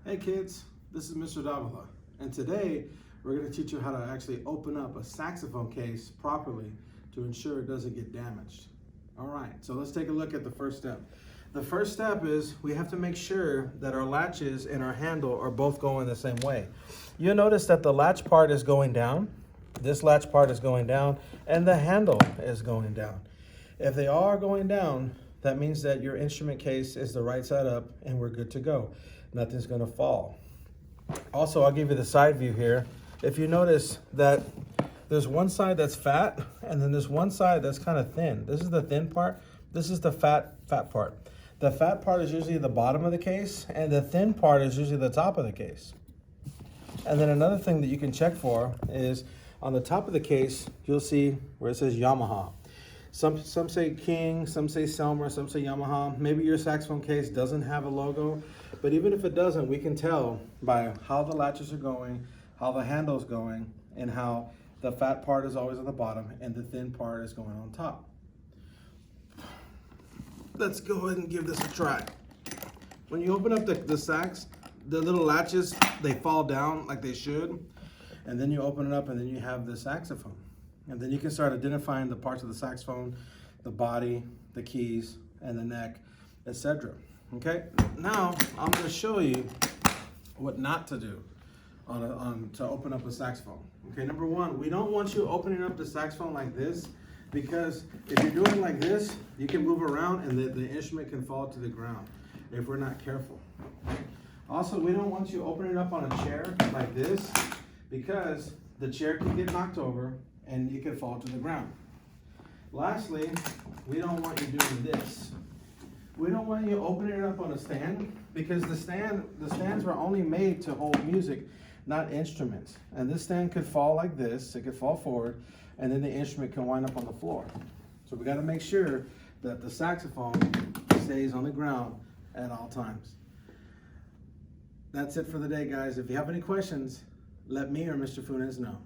Hey kids, this is Mr. Davila, and today we're going to teach you how to actually open up a saxophone case properly to ensure it doesn't get damaged. All right, so let's take a look at the first step. The first step is we have to make sure that our latches and our handle are both going the same way. You'll notice that the latch part is going down, this latch part is going down, and the handle is going down. If they all are going down, that means that your instrument case is the right side up and we're good to go. Nothing's gonna fall. Also, I'll give you the side view here. If you notice that there's one side that's fat and then there's one side that's kind of thin. This is the thin part. This is the fat part. The fat part is usually the bottom of the case and the thin part is usually the top of the case. And then another thing that you can check for is on the top of the case, you'll see where it says Yamaha. Some say King, some say Selmer, some say Yamaha. Maybe your saxophone case doesn't have a logo, but even if it doesn't, we can tell by how the latches are going, how the handle's going, and how the fat part is always on the bottom and the thin part is going on top. Let's go ahead and give this a try. When you open up the sax, the little latches, they fall down like they should, and then you open it up and then you have the saxophone. And then you can start identifying the parts of the saxophone, the body, the keys, and the neck, etc. Okay, now I'm going to show you what not to do to open up a saxophone. Okay, number one, we don't want you opening up the saxophone like this, because if you're doing like this, you can move around and the instrument can fall to the ground if we're not careful. Also, we don't want you opening it up on a chair like this, because the chair can get knocked over and you can fall to the ground. Lastly, we don't want you doing this. We don't want you opening it up on a stand, because the stands were only made to hold music, not instruments. And this stand could fall like this, it could fall forward, and then the instrument can wind up on the floor. So we gotta make sure that the saxophone stays on the ground at all times. That's it for the day, guys. If you have any questions, let me or Mr. Funes know.